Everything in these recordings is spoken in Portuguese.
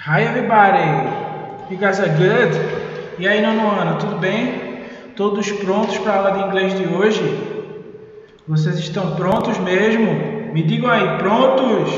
Hi everybody! You guys are good? E aí, nono ano, tudo bem? Todos prontos para a aula de inglês de hoje? Vocês estão prontos mesmo? Me digam aí, prontos?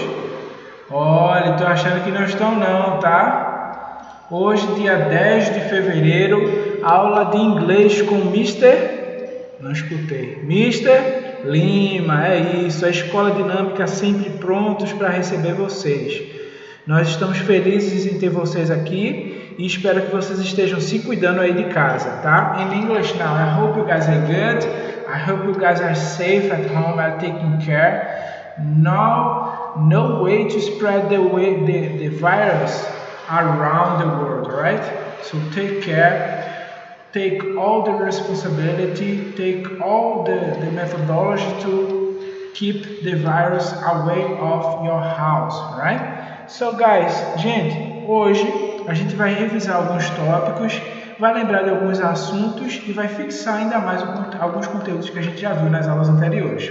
Olha, estou achando que não estão não, tá? Hoje, dia 10 de fevereiro, aula de inglês com Mr. Não escutei. Mr. Lima, é isso. A Escola Dinâmica sempre prontos para receber vocês. Nós estamos felizes em ter vocês aqui e espero que vocês estejam se cuidando aí de casa, tá? In English now, I hope you guys are good. I hope you guys are safe at home, are taking care. No way to spread the virus around the world, right? So take care, take all the responsibility, take all the methodology to keep the virus away of your house, right? So guys, gente, hoje a gente vai revisar alguns tópicos, vai lembrar de alguns assuntos e vai fixar ainda mais alguns conteúdos que a gente já viu nas aulas anteriores.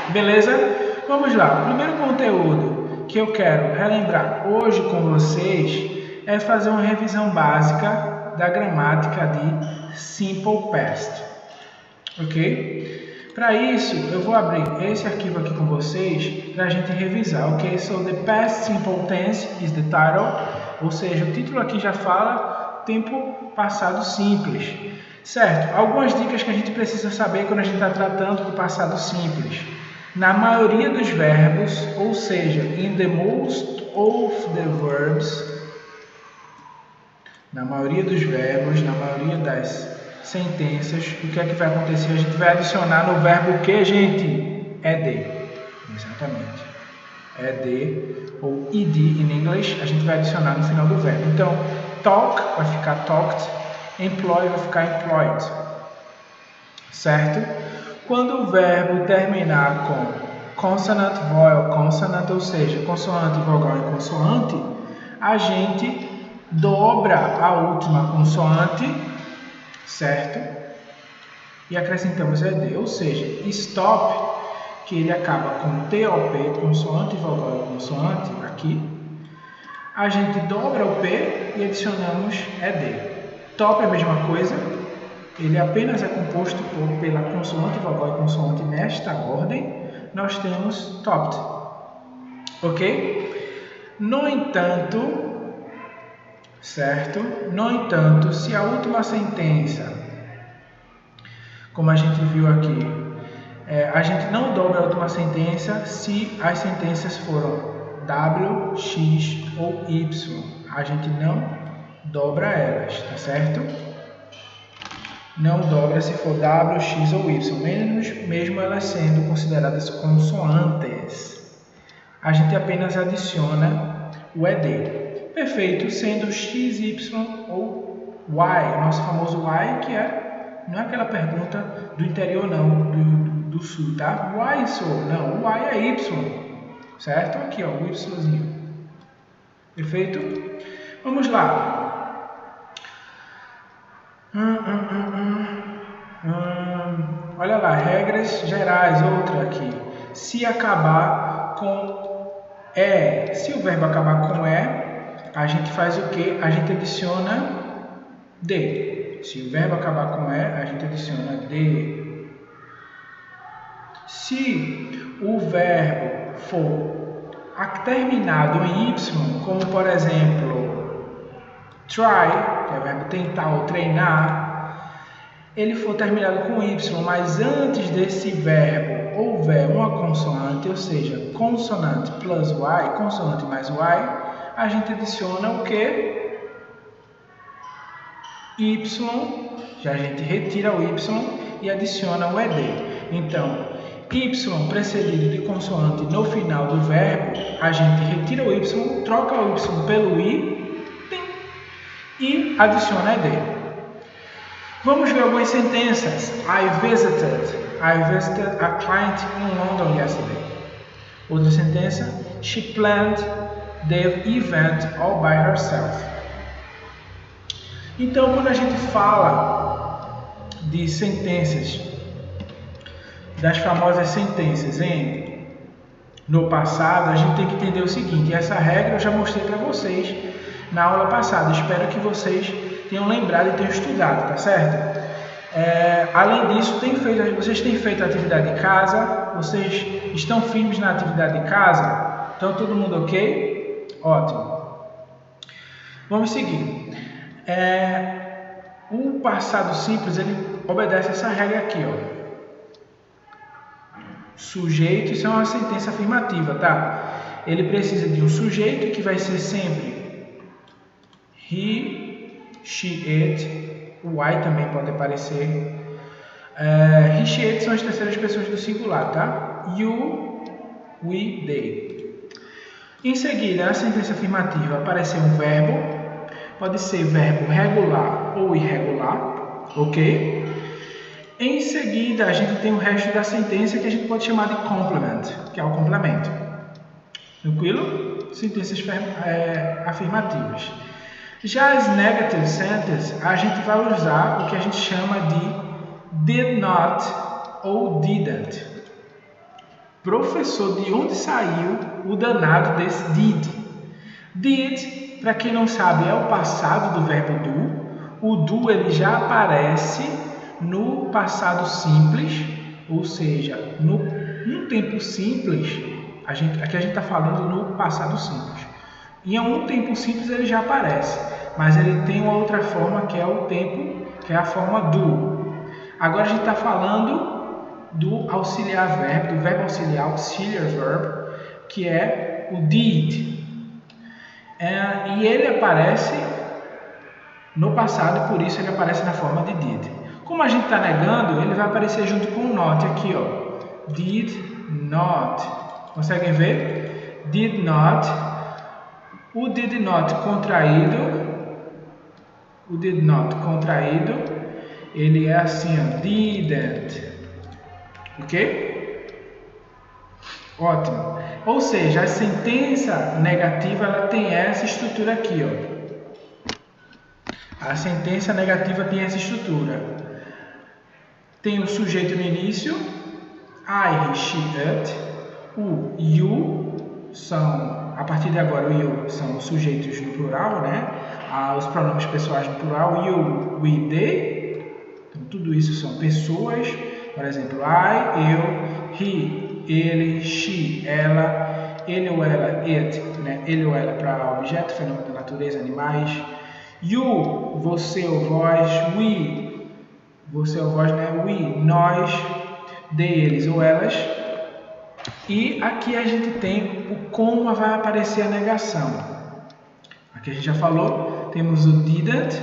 Beleza? Vamos lá. O primeiro conteúdo que eu quero relembrar hoje com vocês é fazer uma revisão básica da gramática de Simple Past. Ok? Para isso, eu vou abrir esse arquivo aqui com vocês para a gente revisar, ok? So, the past simple tense is the title, ou seja, o título aqui já fala tempo passado simples, certo? Algumas dicas que a gente precisa saber quando a gente está tratando do passado simples. Na maioria dos verbos, ou seja, in the most of the verbs, na maioria dos verbos, na maioria das sentenças, o que é que vai acontecer? A gente vai adicionar no verbo que, gente? ED. Exatamente. ED ou ed em inglês, a gente vai adicionar no final do verbo. Então, talk vai ficar talked, employ vai ficar employed. Certo? Quando o verbo terminar com consonant, vowel, consonant, ou seja, consoante, vogal e consoante, a gente dobra a última consoante, certo? E acrescentamos ED, ou seja, stop, que ele acaba com TOP, consoante, vogal e consoante, aqui. A gente dobra o P e adicionamos ED. Top é a mesma coisa, ele apenas é composto pela consoante, vogal e consoante nesta ordem. Nós temos topped, ok? No entanto, certo? No entanto, se a última sentença, como a gente viu aqui, a gente não dobra a última sentença se as sentenças foram W, X ou Y. A gente não dobra elas, tá certo? Não dobra se for W, X ou Y, mesmo elas sendo consideradas consoantes. A gente apenas adiciona o ED. Perfeito, sendo X, Y ou Y, o nosso famoso Y, que não é aquela pergunta do interior não, do sul, tá? Why so? Não, o Y é Y, certo? Aqui, ó, o Yzinho. Perfeito? Vamos lá. Olha lá, regras gerais, outra aqui. Se acabar com E, se o verbo acabar com E, a gente faz o que? A gente adiciona D. Se o verbo acabar com E, a gente adiciona D. Se o verbo for terminado em Y, como por exemplo, try, que é o verbo tentar ou treinar, ele for terminado com Y, mas antes desse verbo houver uma consoante, ou seja, consonante plus Y, consoante mais Y, a gente adiciona o que? Y, já a gente retira o Y e adiciona o ED. Então, Y precedido de consoante no final do verbo, a gente retira o Y, troca o Y pelo I e adiciona ED. Vamos ver algumas sentenças. I visited a client in London yesterday. Outra sentença. She planned the event all by herself. Então, quando a gente fala de sentenças, das famosas sentenças em no passado, a gente tem que entender o seguinte, essa regra eu já mostrei para vocês na aula passada, espero que vocês tenham lembrado e tenham estudado, tá certo? Além disso, vocês têm feito a atividade de casa, vocês estão firmes na atividade de casa? Então, todo mundo ok? Ótimo. Vamos seguir. O passado simples, ele obedece essa regra aqui, ó. Sujeito, isso é uma sentença afirmativa, tá? Ele precisa de um sujeito que vai ser sempre he, she, it. O I também pode aparecer. He, she, it são as terceiras pessoas do singular, tá? You, we, they. Em seguida, na sentença afirmativa aparece um verbo. Pode ser verbo regular ou irregular, ok? Em seguida, a gente tem o resto da sentença que a gente pode chamar de complement, que é o complemento. Tranquilo? Sentenças afirmativas. Já as negative sentences, a gente vai usar o que a gente chama de did not ou didn't. Professor, de onde saiu o danado desse did? Did, para quem não sabe, é o passado do verbo do. O do ele já aparece no passado simples, ou seja, no tempo simples. Aqui a gente está falando no passado simples. Em um tempo simples ele já aparece, mas ele tem uma outra forma que é o tempo, que é a forma do. Agora a gente está falando do auxiliar verbo, do verbo auxiliar, auxiliar verb, que é o did. E ele aparece no passado, por isso ele aparece na forma de did. Como a gente está negando, ele vai aparecer junto com o not aqui, ó. Did not. Conseguem ver? Did not. O did not contraído. O did not contraído. Ele é assim, ó. Didn't. Ok? Ótimo. Ou seja, a sentença negativa ela tem essa estrutura aqui, ó. A sentença negativa tem essa estrutura. Tem o sujeito no início, I, he, she, it. O you são, a partir de agora, o you são os sujeitos no plural, né? Os pronomes pessoais no plural, you, we, they. Então, tudo isso são pessoas. Por exemplo, I, eu, he, ele, she, ela, ele ou ela, it, né? Ele ou ela para objeto, fenômeno da natureza, animais. You, você ou vós, we, você ou vós, né? We, nós, deles ou elas. E aqui a gente tem o como vai aparecer a negação. Aqui a gente já falou, temos o didn't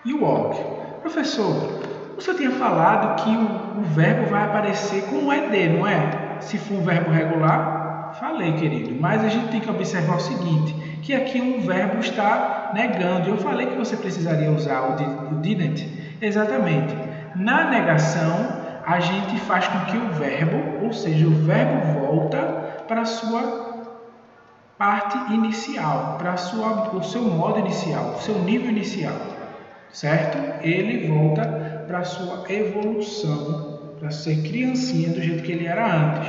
e o walk. Professor, você tinha falado que o verbo vai aparecer com um ED, não é? Se for um verbo regular, falei, querido. Mas a gente tem que observar o seguinte, que aqui um verbo está negando. Eu falei que você precisaria usar o didn't. Exatamente. Na negação, a gente faz com que o verbo, ou seja, o verbo volta para a sua parte inicial, para o seu modo inicial, o seu nível inicial, certo? Ele volta para a sua evolução, para ser criancinha do jeito que ele era antes.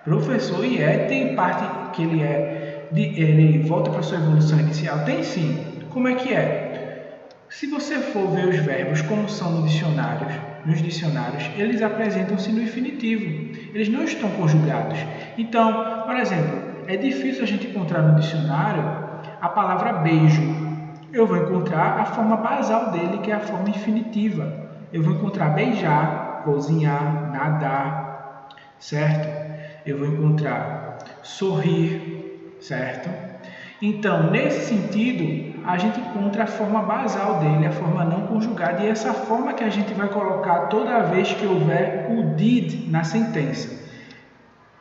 Professor, tem parte que ele volta para a sua evolução inicial? Tem sim. Como é que é? Se você for ver os verbos como são nos dicionários, eles apresentam-se no infinitivo. Eles não estão conjugados. Então, por exemplo, é difícil a gente encontrar no dicionário a palavra beijo. Eu vou encontrar a forma basal dele, que é a forma infinitiva. Eu vou encontrar beijar, cozinhar, nadar, certo? Eu vou encontrar sorrir, certo? Então, nesse sentido, a gente encontra a forma basal dele, a forma não conjugada, e essa forma que a gente vai colocar toda vez que houver o did na sentença.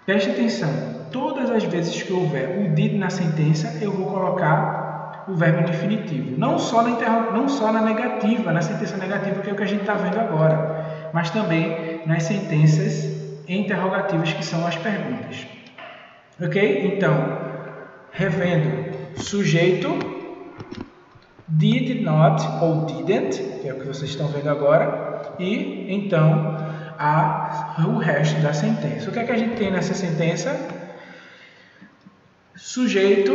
Preste atenção, todas as vezes que houver o did na sentença, eu vou colocar o verbo no infinitivo. Não só na negativa, na sentença negativa, que é o que a gente está vendo agora, mas também nas sentenças interrogativas, que são as perguntas. Ok? Então, revendo, sujeito, did not ou didn't, que é o que vocês estão vendo agora, e então o resto da sentença. O que é que a gente tem nessa sentença? Sujeito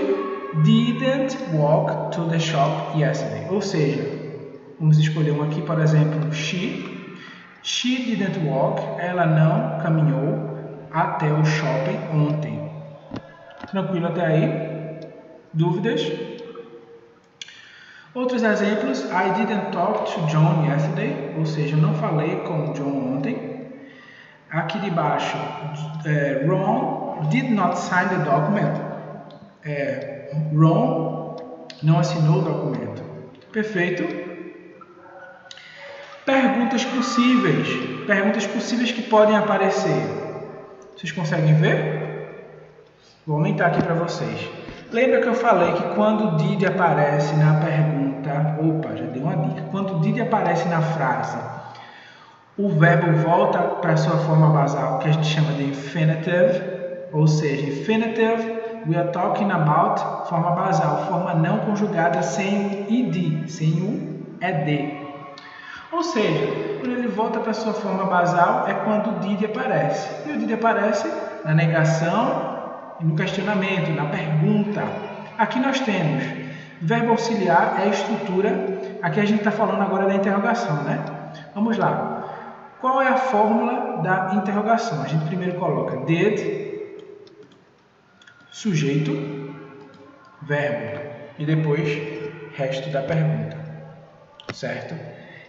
didn't walk to the shop yesterday. Ou seja, vamos escolher um aqui, por exemplo, she. She didn't walk. Ela não caminhou até o shopping ontem. Tranquilo até aí? Dúvidas? Outros exemplos. I didn't talk to John yesterday. Ou seja, eu não falei com o John ontem. Aqui de baixo, Ron did not sign the document. Ron não assinou o documento. Perfeito. Perguntas possíveis. Perguntas possíveis que podem aparecer. Vocês conseguem ver? Vou aumentar aqui para vocês. Lembra que eu falei que quando o did aparece na pergunta... Opa, já dei uma dica. Quando o did aparece na frase, o verbo volta para a sua forma basal, que a gente chama de infinitive. Ou seja, infinitive, we are talking about forma basal, forma não conjugada sem o id, sem o ed. Ou seja, quando ele volta para a sua forma basal é quando o did aparece. E o did aparece na negação e no questionamento, na pergunta. Aqui nós temos verbo auxiliar, é a estrutura. Aqui a gente está falando agora da interrogação, né? Vamos lá. Qual é a fórmula da interrogação? A gente primeiro coloca did, sujeito, verbo e depois resto da pergunta, certo?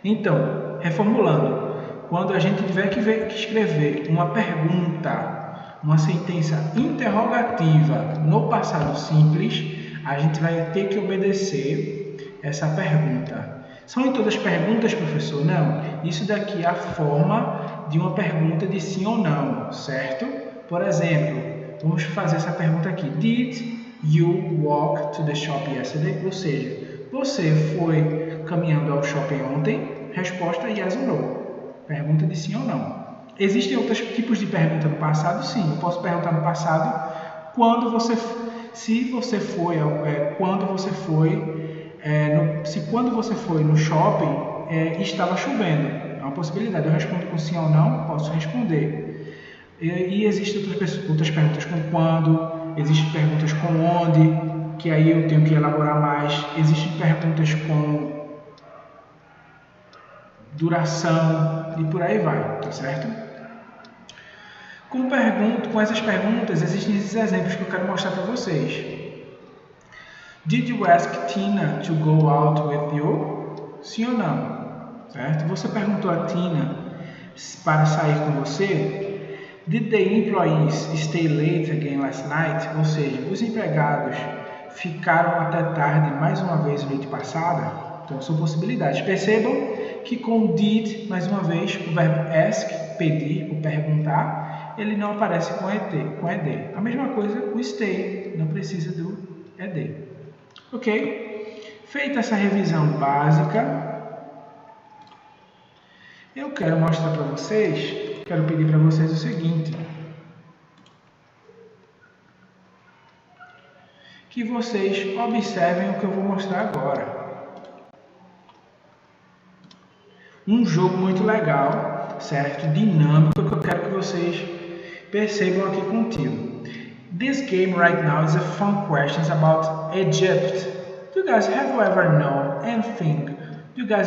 Então, reformulando, quando a gente tiver que escrever uma pergunta, uma sentença interrogativa no passado simples, a gente vai ter que obedecer essa pergunta. São em todas as perguntas, professor? Não. Isso daqui é a forma de uma pergunta de sim ou não, certo? Por exemplo, vamos fazer essa pergunta aqui. Did you walk to the shop yesterday? Ou seja, você foi caminhando ao shopping ontem? Resposta yes ou no. Pergunta de sim ou não. Existem outros tipos de pergunta no passado? Sim. Eu posso perguntar no passado quando você foi no shopping estava chovendo. É uma possibilidade. Eu respondo com sim ou não, posso responder. E existem outras perguntas com quando, existem perguntas com onde, que aí eu tenho que elaborar mais. Existem perguntas com duração e por aí vai, tá certo? Com essas perguntas, existem esses exemplos que eu quero mostrar para vocês. Did you ask Tina to go out with you? Sim ou não? Certo? Você perguntou a Tina para sair com você? Did the employees stay late again last night? Ou seja, os empregados ficaram até tarde mais uma vez noite passada? Então, são possibilidades. Percebam que com did, mais uma vez, o verbo ask, pedir ou perguntar, ele não aparece com ed. A mesma coisa com stay, não precisa do ed. Ok? Feita essa revisão básica, eu quero mostrar para vocês, quero pedir para vocês o seguinte, que vocês observem o que eu vou mostrar agora. Um jogo muito legal, certo? Dinâmico, que eu quero que vocês percebam aqui contigo. This game right now is a fun questions about Egypt. Do you guys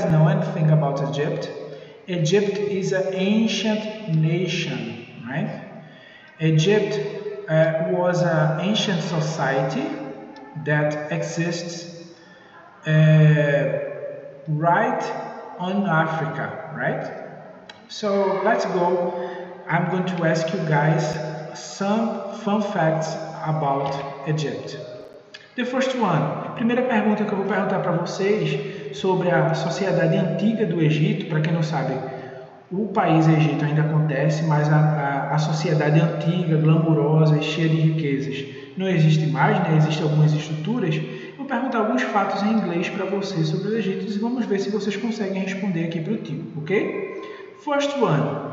know anything about Egypt? Egypt is an ancient nation, right? Egypt was an ancient society that exists right on Africa, right? So let's go. I'm going to ask you guys some fun facts about Egypt. The first one. Primeira pergunta que eu vou perguntar para vocês sobre a sociedade antiga do Egito. Para quem não sabe, o país Egito ainda acontece, mas a sociedade antiga, glamurosa e cheia de riquezas não existe mais, né? Existem algumas estruturas. Vou perguntar alguns fatos em inglês para vocês sobre o Egito e vamos ver se vocês conseguem responder aqui para o tio, ok? First one.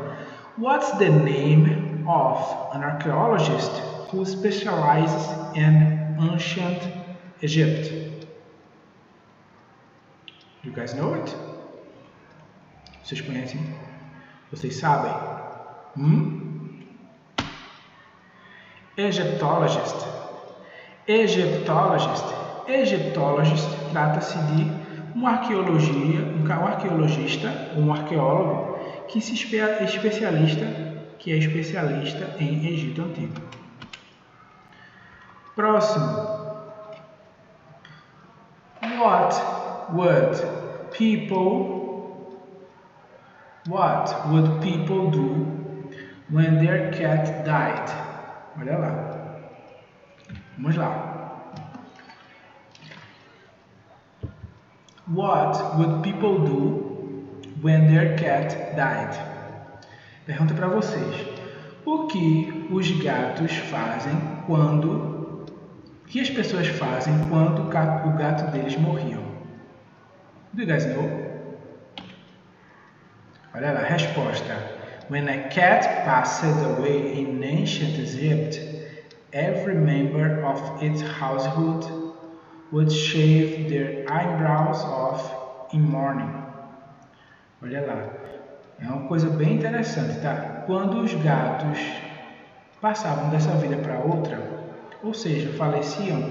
What's the name of an archaeologist who specializes in ancient Egypt? You guys know it? Vocês conhecem? Vocês sabem? Egyptologist. Egyptologist. Egyptologist trata-se de um arqueologista, um arqueólogo que é especialista em Egito Antigo. Próximo. What would people do when their cat died? Olha lá. Vamos lá. What would people do when their cat died? Pergunta para vocês. O que os gatos fazem quando... O que as pessoas fazem quando o gato deles morriam? Do you guys know? Olha lá, resposta. When a cat passed away in ancient Egypt, every member of its household would shave their eyebrows off in mourning. Olha lá, é uma coisa bem interessante, tá? Quando os gatos passavam dessa vida para outra, ou seja, faleciam,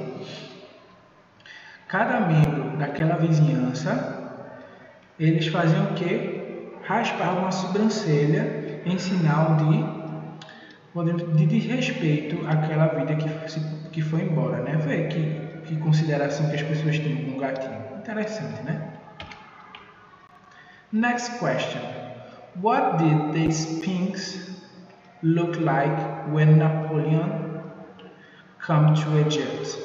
cada membro daquela vizinhança, eles faziam o quê? Raspavam a sobrancelha em sinal de desrespeito àquela vida que foi embora, né? Vê que consideração que as pessoas têm com o gatinho. Interessante, né? Next question. What did the Sphinx look like when Napoleon came to Egypt?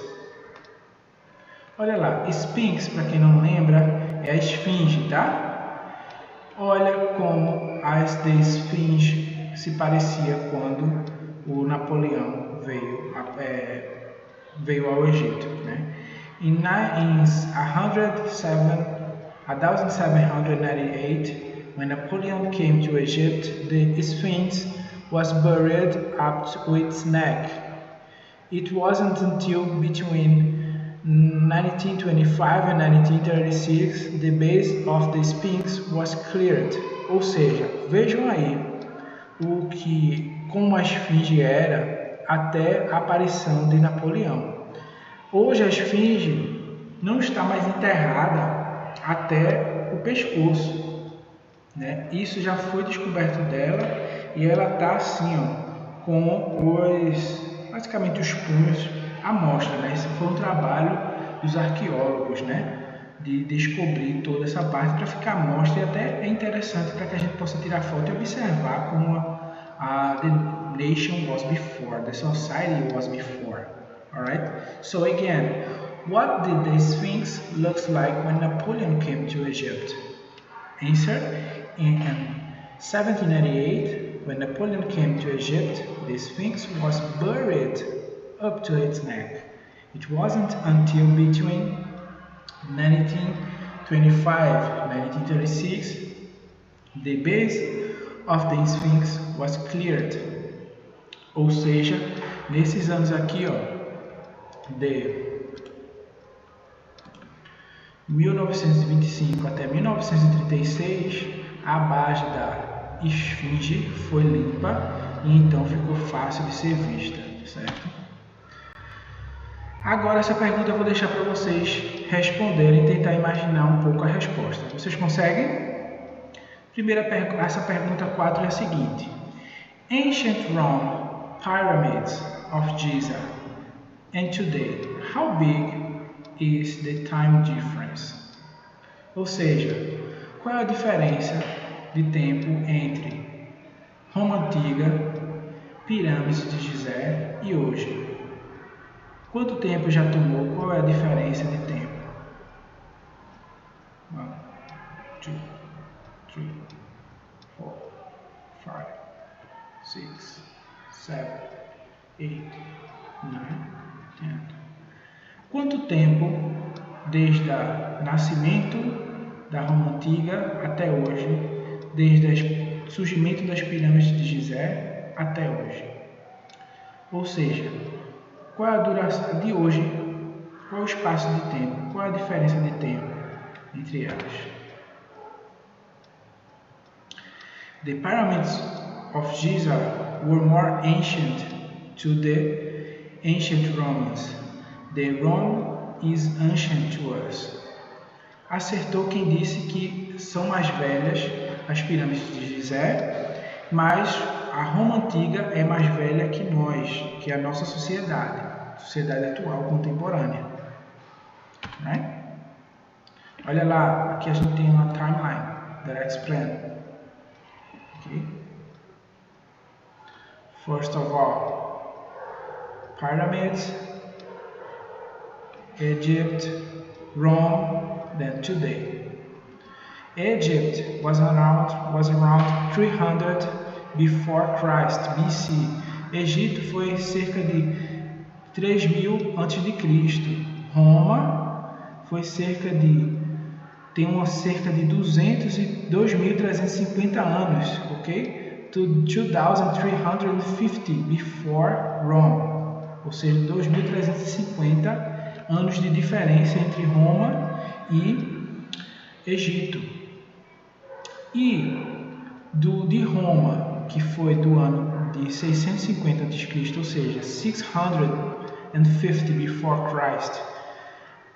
Olha lá, Sphinx, para quem não lembra, é a esfinge, tá? Olha como a esfinge se parecia quando o Napoleão veio ao Egito, né? In 1798, when Napoleon came to Egypt, the Sphinx was buried up to its neck. It wasn't until between 1925 and 1936 the base of the Sphinx was cleared. Ou seja, vejam aí como a esfinge era até a aparição de Napoleão. Hoje a esfinge não está mais enterrada até o pescoço, né? Isso já foi descoberto dela e ela está assim, ó, com basicamente os punhos à mostra, né? Esse foi um trabalho dos arqueólogos, né? De descobrir toda essa parte para ficar à mostra, e até é interessante para que a gente possa tirar foto e observar como the nation was before, the society was before. Alright? So again, what did the Sphinx look like when Napoleon came to Egypt? Answer: in 1798, when Napoleon came to Egypt, the Sphinx was buried up to its neck. It wasn't until between 1925 and 1936 the base of the Sphinx was cleared. Ou seja, nesses anos aqui, ó, de 1925 até 1936, a base da esfinge foi limpa e então ficou fácil de ser vista, certo? Agora essa pergunta eu vou deixar para vocês responderem e tentar imaginar um pouco a resposta. Vocês conseguem? Essa pergunta 4 é a seguinte. Ancient Rome Pyramids of Giza and today, how big is the time difference? Ou seja, qual é a diferença de tempo entre Roma Antiga, Pirâmides de Gizé e hoje? Quanto tempo já tomou? Qual é a diferença de tempo? 1, 2, 3, 4, 5, 6, 7, 8, 9, 10. Quanto tempo desde o nascimento da Roma Antiga até hoje, desde o surgimento das pirâmides de Gizé até hoje? Ou seja, qual é a duração de hoje? Qual é o espaço de tempo? Qual é a diferença de tempo entre elas? The pyramids of Giza were more ancient to the ancient Romans. The Rome is ancient to us. Acertou quem disse que são mais velhas as pirâmides de Gizé, mas a Roma antiga é mais velha que nós, que é a nossa sociedade atual, contemporânea. Right? Olha lá, aqui a gente tem uma timeline that explain. Okay. First of all, pyramids, Egypt, Rome, then today. Egypt was around 300 before Christ, BC. Egito foi cerca de 3000 a.C. Roma foi cerca de 2.350 anos, ok? To 2350 before Rome, ou seja, 2.350 anos de diferença entre Roma e Egito. E de Roma, que foi do ano de 650 a.C., ou seja, 650 before Christ,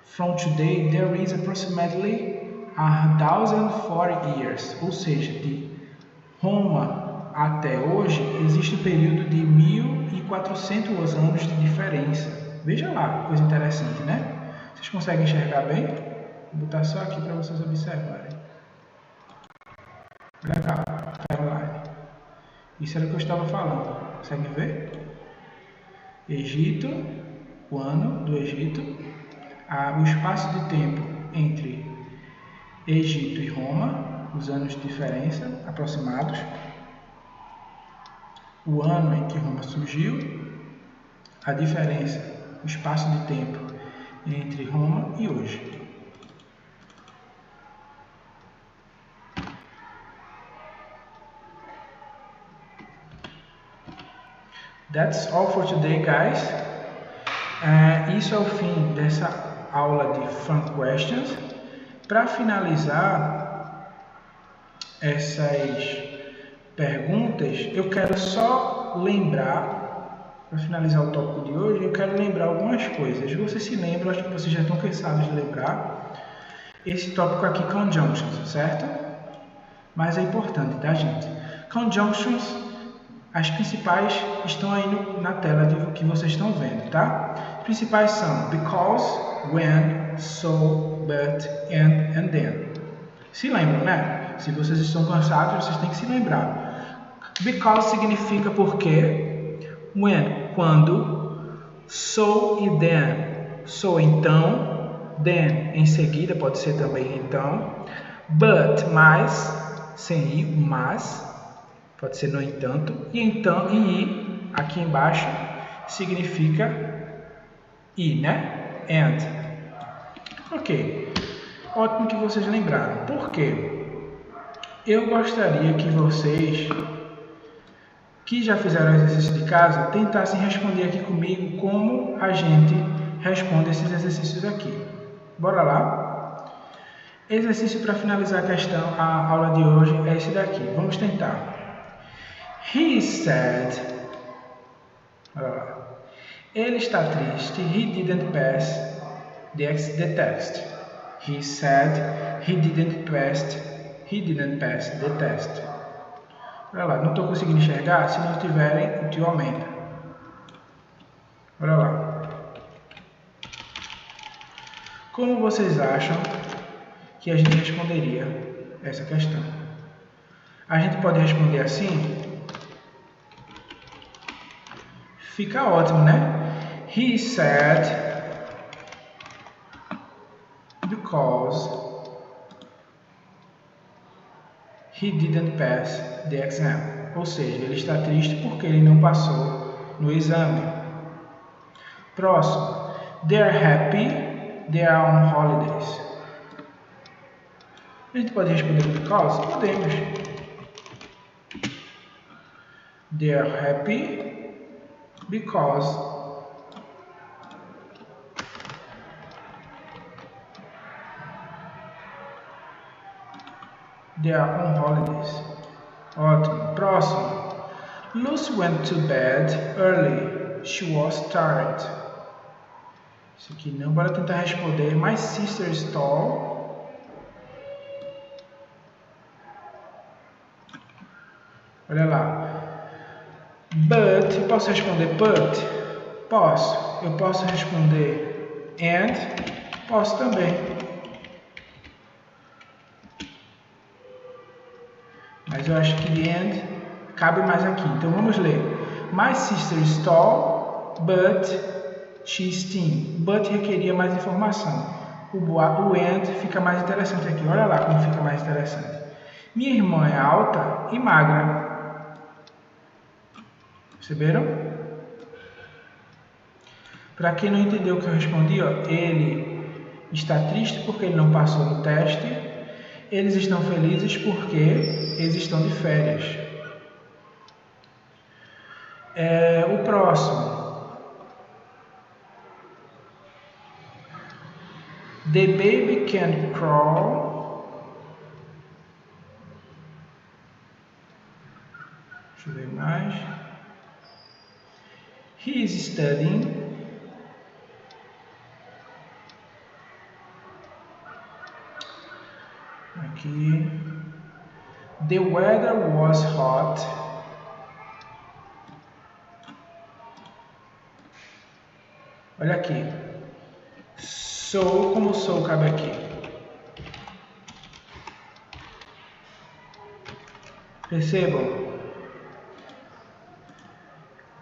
from today there is approximately 1,040 years, ou seja, de Roma até hoje existe um período de 1.400 anos de diferença. Veja lá, coisa interessante, né? Vocês conseguem enxergar bem? Vou botar só aqui para vocês observarem. Legal, timeline. Isso era o que eu estava falando. Conseguem ver? Egito, o ano do Egito, o espaço de tempo entre Egito e Roma, os anos de diferença aproximados, o ano em que Roma surgiu, a diferença, o espaço de tempo entre Roma e hoje. That's all for today, guys. Isso é o fim dessa aula de Fun Questions. Para finalizar essas perguntas, eu quero só lembrar, para finalizar o tópico de hoje, eu quero lembrar algumas coisas. Vocês se lembram, acho que vocês já estão cansados de lembrar, esse tópico aqui, conjunctions, certo? Mas é importante, tá, gente? Conjunctions, as principais estão aí na tela que vocês estão vendo, tá? As principais são because, when, so, but, and then. Se lembram, né? Se vocês estão cansados, vocês têm que se lembrar. Because significa porque, when, quando, so e then. So, então, then, em seguida, pode ser também então. But, mas, sem i, mas. Pode ser no entanto. E então, e, aqui embaixo, significa e, né? And. Ok. Ótimo que vocês lembraram. Por quê? Eu gostaria que vocês, que já fizeram o exercício de casa, tentassem responder aqui comigo como a gente responde esses exercícios aqui. Bora lá? Exercício para finalizar a aula de hoje é esse daqui. Vamos tentar. He said, ele está triste, he didn't pass the test. He said he didn't pass the test. Olha lá, não estou conseguindo enxergar, se não tiverem, o tio aumenta. Olha lá. Como vocês acham que a gente responderia essa questão? A gente pode responder assim? Fica ótimo, né? He said because he didn't pass the exam. Ou seja, ele está triste porque ele não passou no exame. Próximo. They are happy, they are on holidays. A gente pode responder because? Podemos. They are happy because they are on holidays. Ótimo. Próximo. Lucy went to bed early. She was tired. Isso aqui não. Bora tentar responder. My sister is tall. Olha lá. But, eu posso responder but? Posso. Eu posso responder and? Posso também. Mas eu acho que the and cabe mais aqui. Então vamos ler. My sister is tall, but she's thin. But requeria mais informação. O and fica mais interessante aqui. Olha lá como fica mais interessante. Minha irmã é alta e magra. Perceberam? Para quem não entendeu o que eu respondi, ó, ele está triste porque ele não passou no teste. Eles estão felizes porque eles estão de férias. O próximo. The baby can crawl. Deixa eu ver mais. He is studying. Aqui. The weather was hot. Olha aqui. So, como so cabe aqui? Percebam?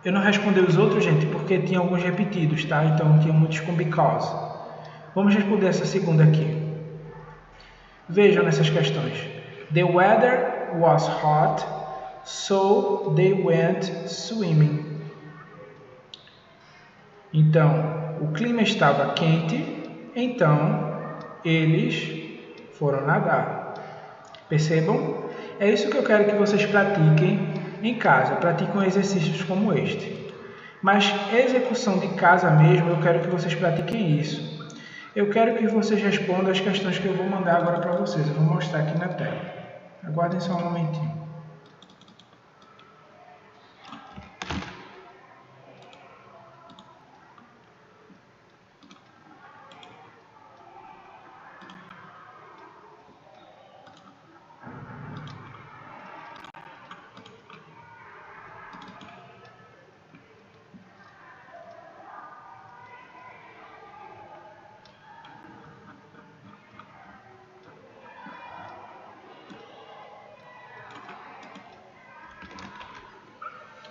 Eu não respondi os outros, gente, porque tinha alguns repetidos, tá? Então tinha muitos com because. Vamos responder essa segunda aqui. Vejam nessas questões. The weather was hot, so they went swimming. Então, o clima estava quente, então eles foram nadar. Percebam? É isso que eu quero que vocês pratiquem em casa. Pratiquem exercícios como este. Mas execução de casa mesmo, eu quero que vocês pratiquem isso. Eu quero que vocês respondam as questões que eu vou mandar agora para vocês. Eu vou mostrar aqui na tela. Aguardem só um momentinho.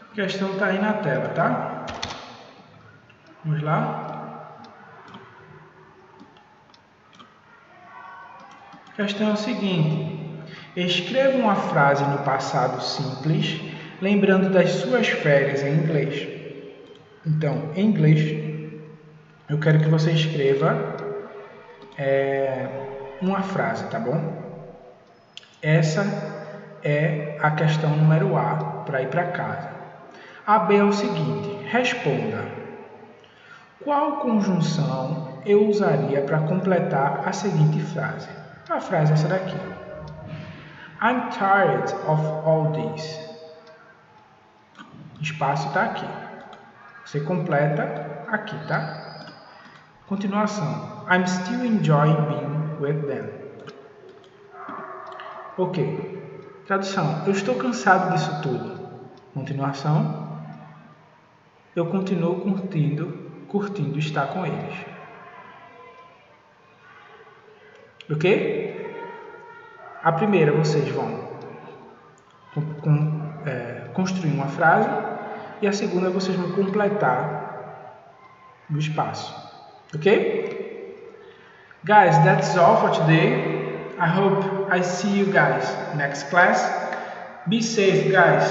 A questão está aí na tela, tá? Vamos lá. A questão é o seguinte. Escreva uma frase no passado simples, lembrando das suas férias em inglês. Então, em inglês, eu quero que você escreva uma frase, tá bom? Essa é a questão número A para ir para casa. A B é o seguinte, responda. Qual conjunção eu usaria para completar a seguinte frase? A frase é essa daqui. I'm tired of all this. O espaço está aqui. Você completa aqui, tá? Continuação. I'm still enjoying being with them. Ok. Tradução. Eu estou cansado disso tudo. Continuação. Eu continuo curtindo estar com eles. Ok? A primeira vocês vão construir uma frase e a segunda vocês vão completar no espaço. Ok? Guys, that's all for today. I hope I see you guys next class. Be safe, guys.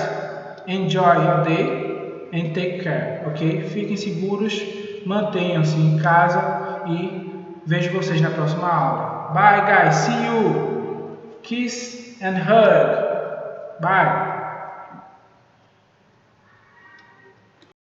Enjoy your day. And take care, ok? Fiquem seguros, mantenham-se em casa e vejo vocês na próxima aula. Bye, guys. See you. Kiss and hug. Bye.